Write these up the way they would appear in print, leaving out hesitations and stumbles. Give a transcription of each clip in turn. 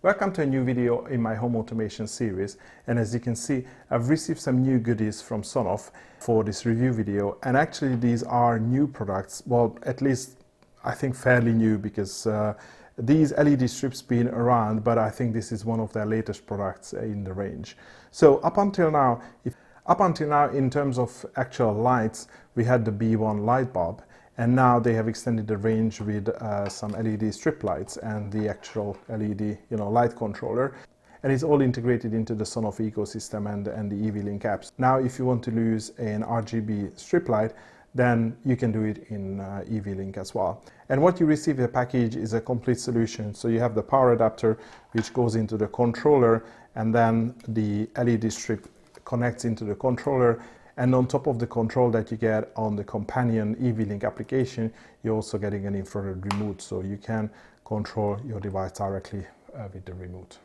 Welcome to a new video in my home automation series, and as you can see, I've received some new goodies from Sonoff for this review video, and actually these are new products, well, at least I think fairly new, because these LED strips been around, but I think this is one of their latest products in the range. So up until now in terms of actual lights, we had the B1 light bulb, and now they have extended the range with some LED strip lights and the actual LED light controller, and it's all integrated into the Sonoff ecosystem and the EV-Link apps. Now if you want to use an RGB strip light, then you can do it in EV-Link as well. And what you receive in the package is a complete solution. So you have the power adapter which goes into the controller, and then the LED strip connects into the controller. And on top of the control that you get on the companion EV-Link application, you're also getting an infrared remote, so you can control your device directly with the remote.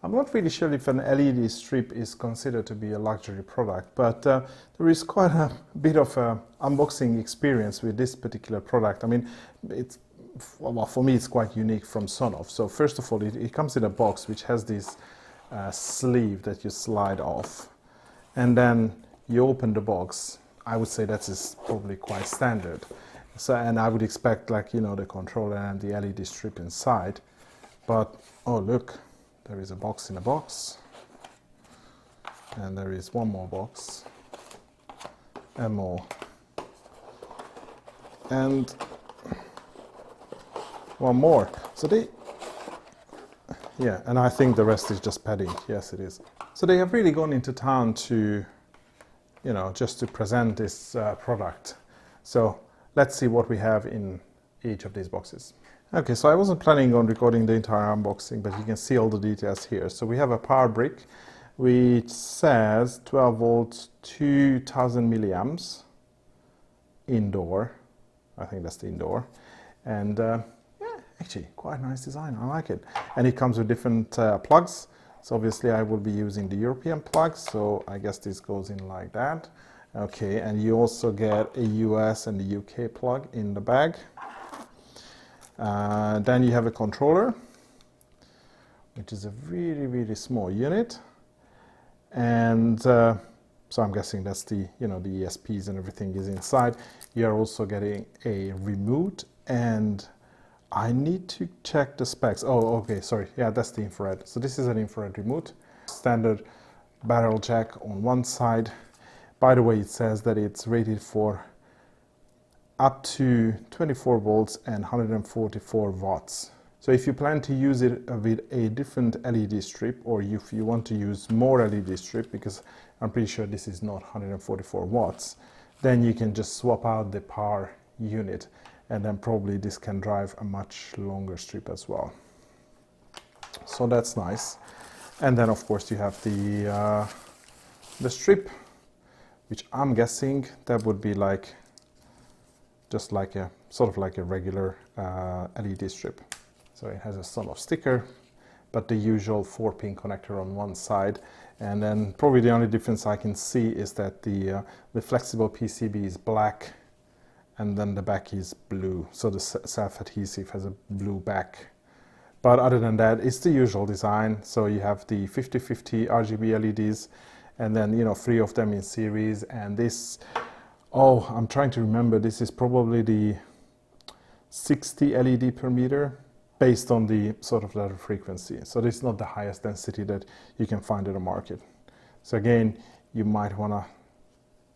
I'm not really sure if an LED strip is considered to be a luxury product, but there is quite a bit of an unboxing experience with this particular product. I mean, for me it's quite unique from Sonoff. So first of all, it comes in a box which has this sleeve that you slide off, and then you open the box. I would say that is probably quite standard. So, and I would expect the controller and the LED strip inside. But oh look, there is a box in a box, and there is one more box, and more, and one more. So and I think the rest is just padding. Yes, it is. So they have really gone into town to just to present this product. So let's see what we have in each of these boxes. Okay, so I wasn't planning on recording the entire unboxing, but you can see all the details here. So we have a power brick which says 12 volts, 2000 milliamps, indoor. I think that's the indoor. And actually quite nice design, I like it. And it comes with different plugs. So obviously I will be using the European plug, so I guess this goes in like that. Okay, and you also get a US and the UK plug in the bag. Then you have a controller, which is a really, really small unit. And so I'm guessing that's the the ESPs and everything is inside. You're also getting a remote, and I need to check the specs. Oh, okay, sorry. Yeah, that's the infrared. So this is an infrared remote. Standard barrel jack on one side. By the way, it says that it's rated for up to 24 volts and 144 watts. So if you plan to use it with a different LED strip, or if you want to use more LED strip, because I'm pretty sure this is not 144 watts, then you can just swap out the power unit, and then probably this can drive a much longer strip as well. So that's nice. And then of course you have the strip, which I'm guessing that would be just like a sort of like a regular LED strip. So it has a Sonoff sticker, but the usual 4-pin connector on one side. And then probably the only difference I can see is that the flexible PCB is black, and then the back is blue. So the self-adhesive has a blue back. But other than that, it's the usual design. So you have the 50/50 RGB LEDs, and then 3 of them in series. And this, I'm trying to remember, this is probably the 60 LED per meter based on the sort of letter frequency. So this is not the highest density that you can find in the market. So again, you might want to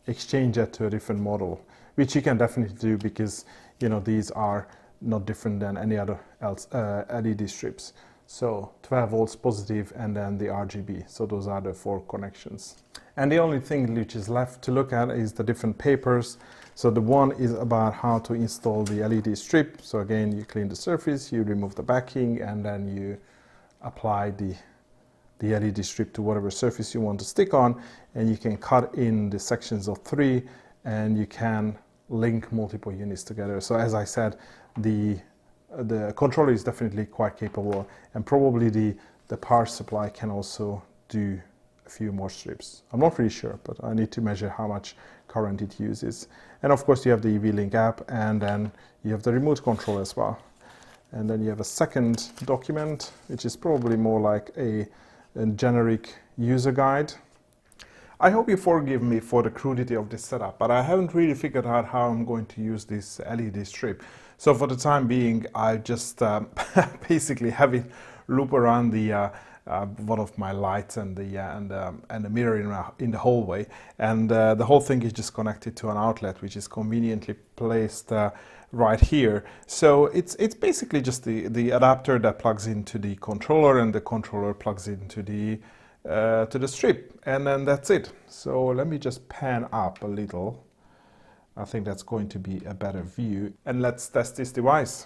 exchange that to a different model, which you can definitely do, because these are not different than any other LED strips. So 12 volts positive, and then the RGB. So those are the 4 connections. And the only thing which is left to look at is the different papers. So the one is about how to install the LED strip. So again, you clean the surface, you remove the backing, and then you apply the LED strip to whatever surface you want to stick on, and you can cut in the sections of 3, and you can link multiple units together. So as I said, the controller is definitely quite capable, and probably the power supply can also do a few more strips. I'm not really sure, but I need to measure how much current it uses. And of course you have the EV-Link app, and then you have the remote control as well. And then you have a second document, which is probably more like a generic user guide. I hope you forgive me for the crudity of this setup, but I haven't really figured out how I'm going to use this LED strip. So for the time being, I just basically have it loop around the one of my lights and the mirror in the hallway, and the whole thing is just connected to an outlet, which is conveniently placed right here. So it's basically just the adapter that plugs into the controller, and the controller plugs into the to the strip, and then that's it. So let me just pan up a little. I think that's going to be a better view, and let's test this device.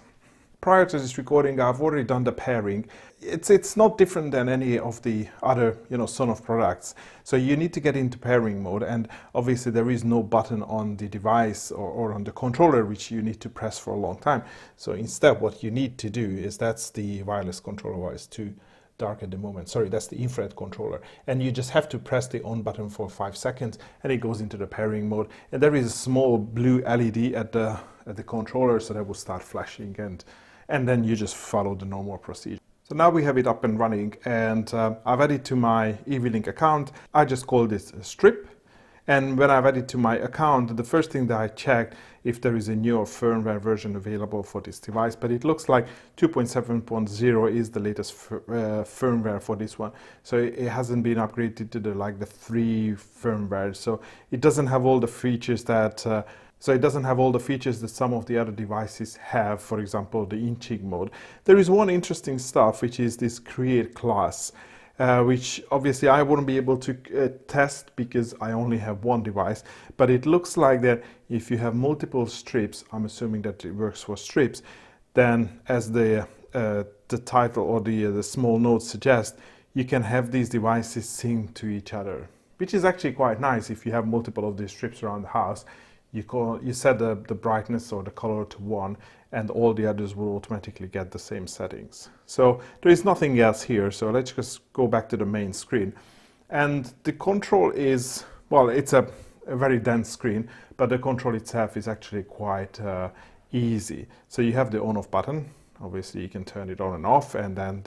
Prior to this recording, I've already done the pairing. It's not different than any of the other, Sonoff products. So you need to get into pairing mode, and obviously there is no button on the device or on the controller which you need to press for a long time. So instead, what you need to do is, that's the wireless controller voice too dark at the moment. Sorry, that's the infrared controller. And you just have to press the on button for 5 seconds, and it goes into the pairing mode. And there is a small blue LED at the controller, so that will start flashing, and then you just follow the normal procedure. So now we have it up and running, and I've added to my EV-Link account. I just call this a strip. And when I've added to my account, the first thing that I checked if there is a newer firmware version available for this device, but it looks like 2.7.0 is the latest firmware for this one. So it hasn't been upgraded to the 3 firmware. So it doesn't have all the features that some of the other devices have, for example, the inching mode. There is one interesting stuff, which is this create class. Which obviously I wouldn't be able to test because I only have one device, but it looks like that if you have multiple strips, I'm assuming that it works for strips, then as the title or the small note suggests, you can have these devices sync to each other, which is actually quite nice. If you have multiple of these strips around the house, you set the brightness or the color to 1, and all the others will automatically get the same settings. So there is nothing else here. So let's just go back to the main screen. And the control is, well, it's a very dense screen, but the control itself is actually quite easy. So you have the on-off button. Obviously you can turn it on and off, and then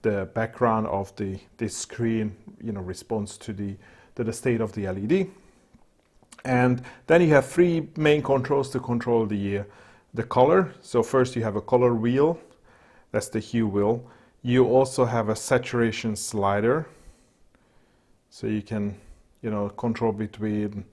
the background of this screen, responds to the state of the LED. And then you have 3 main controls to control the color. So first you have a color wheel, that's the hue wheel. You also have a saturation slider, so you can control between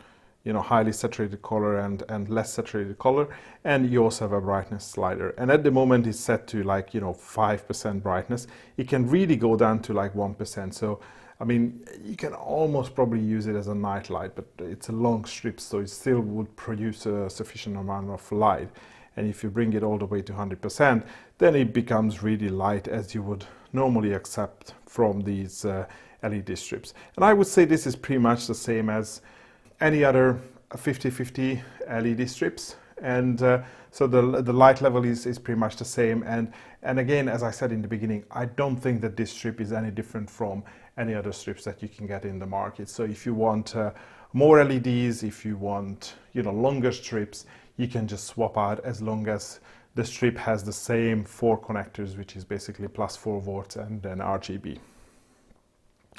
highly saturated color and less saturated color. And you also have a brightness slider, and at the moment it's set to 5% brightness. It can really go down to 1%. So I mean, you can almost probably use it as a night light, but it's a long strip, so it still would produce a sufficient amount of light. And if you bring it all the way to 100%, then it becomes really light, as you would normally accept from these LED strips. And I would say this is pretty much the same as any other 50/50 LED strips. And so the light level is pretty much the same. And again, as I said in the beginning, I don't think that this strip is any different from any other strips that you can get in the market. So if you want more LEDs, if you want longer strips, you can just swap out, as long as the strip has the same 4 connectors, which is basically +4 volts and then RGB.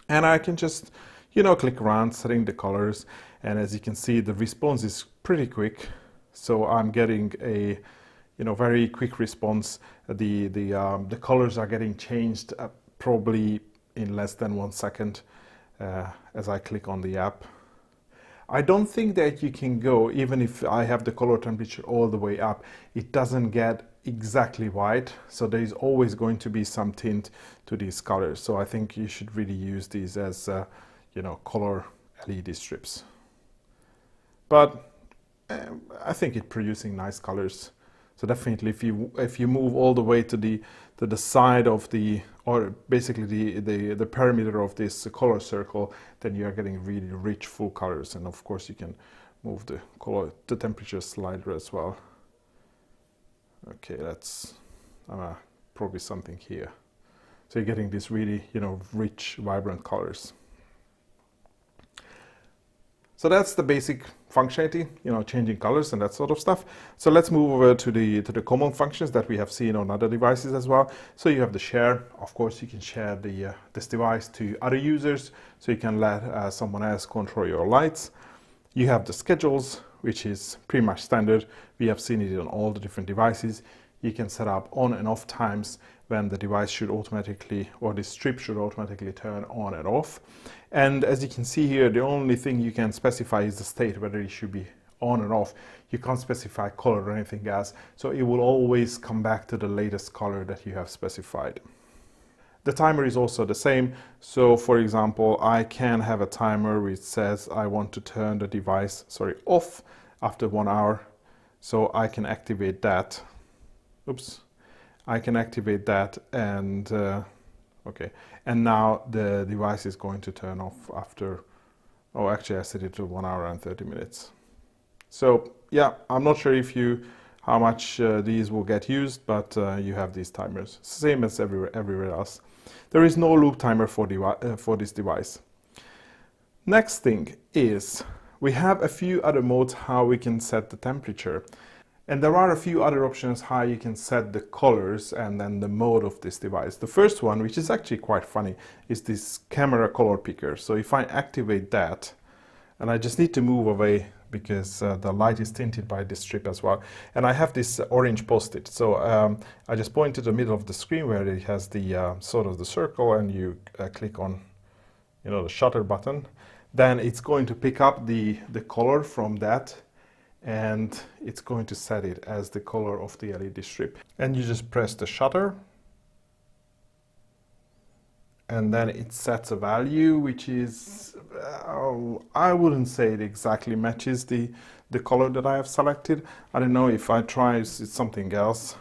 And I can just click around setting the colors, and as you can see, the response is pretty quick. So I'm getting a very quick response. The colors are getting changed probably in less than 1 second as I click on the app. I don't think that you can go, even if I have the color temperature all the way up, it doesn't get exactly white. So there is always going to be some tint to these colors. So I think you should really use these as color LED strips. But I think it's producing nice colors. So definitely, if you move all the way to the side of or basically the perimeter of this color circle, then you are getting really rich full colors. And of course, you can move the temperature slider as well. Okay, that's probably something here. So you're getting these really rich, vibrant colors. So that's the basic functionality, you know, changing colors and that sort of stuff. So let's move over to the common functions that we have seen on other devices as well. So you have the share. Of course, you can share this device to other users, so you can let someone else control your lights. You have the schedules, which is pretty much standard. We have seen it on all the different devices. You can set up on and off times when the device should automatically, or the strip should automatically turn on and off. And as you can see here, the only thing you can specify is the state, whether it should be on and off. You can't specify color or anything else. So it will always come back to the latest color that you have specified. The timer is also the same. So for example, I can have a timer which says I want to turn the device, off after 1 hour. So I can activate that. Oops. I can activate that and okay. And now the device is going to turn off after, oh, actually I set it to 1 hour and 30 minutes. So yeah, I'm not sure how much these will get used, but you have these timers, same as everywhere else. There is no loop timer for this device. Next thing is we have a few other modes how we can set the temperature. And there are a few other options how you can set the colors and then the mode of this device. The first one, which is actually quite funny, is this camera color picker. So if I activate that, and I just need to move away because the light is tinted by this strip as well. And I have this orange post-it. So I just point to the middle of the screen where it has the sort of the circle, and you click on, you know, the shutter button. Then it's going to pick up the color from that, and it's going to set it as the color of the LED strip. And you just press the shutter, and then it sets a value which is, I wouldn't say it exactly matches the color that I have selected. I don't know, if I try it's something else.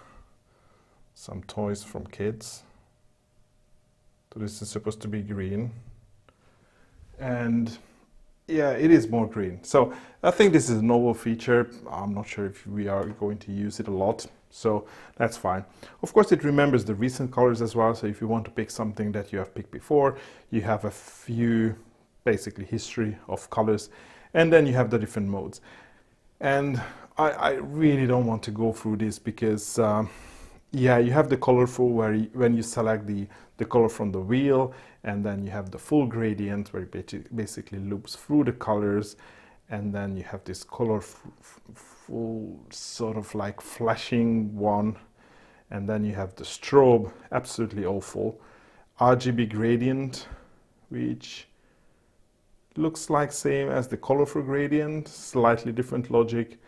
Some toys from kids. So this is supposed to be green. And yeah, it is more green. So I think this is a novel feature. I'm not sure if we are going to use it a lot, so that's fine. Of course, it remembers the recent colors as well. So if you want to pick something that you have picked before, you have a few, basically history of colors, and then you have the different modes. And I really don't want to go through this because yeah, you have the colorful where when you select the color from the wheel, and then you have the full gradient where it basically loops through the colors, and then you have this colorful sort of like flashing one, and then you have the strobe, absolutely awful. RGB gradient, which looks like same as the colorful gradient, slightly different logic.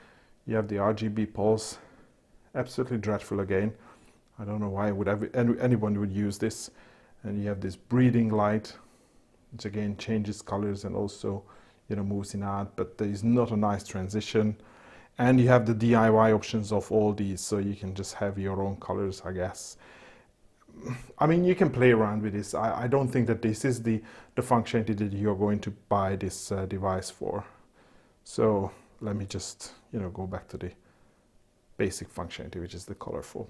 You have the RGB pulse, absolutely dreadful again. I don't know why anyone would use this. And you have this breathing light, which again changes colors and also, you know, moves in and out, but there is not a nice transition. And you have the DIY options of all these, so you can just have your own colors, I guess. I mean, you can play around with this. I don't think that this is the functionality that you're going to buy this device for. So let me just, you know, go back to the basic functionality, which is the colorful.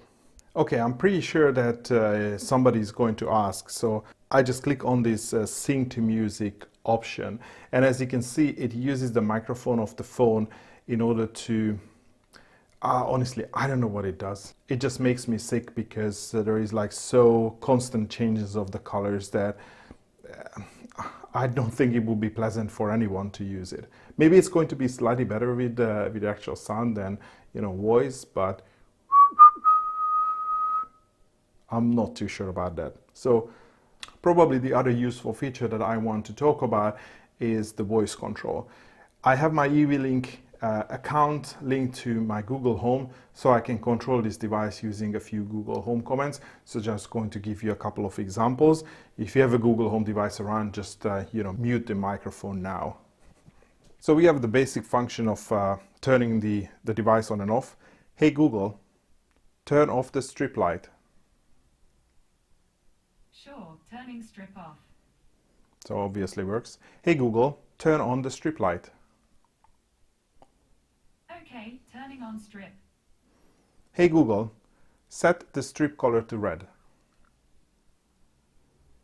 Okay, I'm pretty sure that somebody is going to ask, so I just click on this sync to music option, and as you can see, it uses the microphone of the phone in order to, honestly, I don't know what it does. It just makes me sick because there is like so constant changes of the colors that I don't think it would be pleasant for anyone to use it. Maybe it's going to be slightly better with the actual sound than, you know, voice, but I'm not too sure about that. So probably the other useful feature that I want to talk about is the voice control. I have my EV-Link account linked to my Google Home, so I can control this device using a few Google Home commands. So just going to give you a couple of examples. If you have a Google Home device around, just you know, mute the microphone now. So we have the basic function of turning the device on and off. Hey Google, turn off the strip light. Sure, turning strip off. So obviously works. Hey Google, turn on the strip light. Okay, turning on strip. Hey Google, set the strip color to red.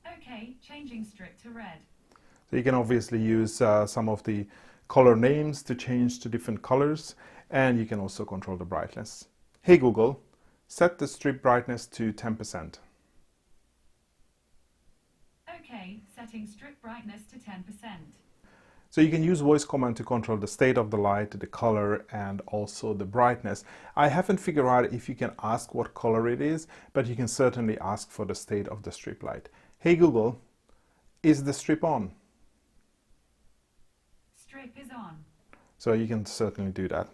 Okay, changing strip to red. So you can obviously use some of the color names to change to different colors, and you can also control the brightness. Hey Google, set the strip brightness to 10%. Okay, setting strip brightness to 10%. So you can use voice command to control the state of the light, the color, and also the brightness. I haven't figured out if you can ask what color it is, but you can certainly ask for the state of the strip light. Hey Google, is the strip on? Strip is on. So you can certainly do that.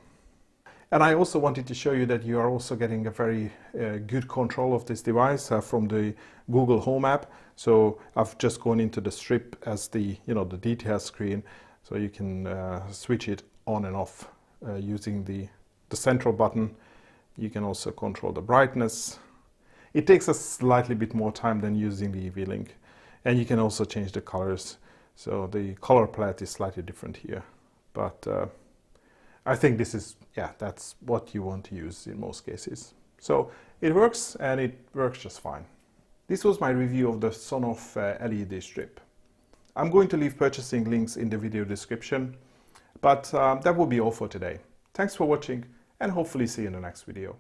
And I also wanted to show you that you are also getting a very good control of this device from the Google Home app. So I've just gone into the strip as the the details screen, so you can switch it on and off using the central button. You can also control the brightness. It takes a slightly bit more time than using the EV-Link, and you can also change the colors. So the color palette is slightly different here, but I think this is, that's what you want to use in most cases. So it works, and it works just fine. This was my review of the Sonoff LED strip. I'm going to leave purchasing links in the video description, but that will be all for today. Thanks for watching, and hopefully see you in the next video.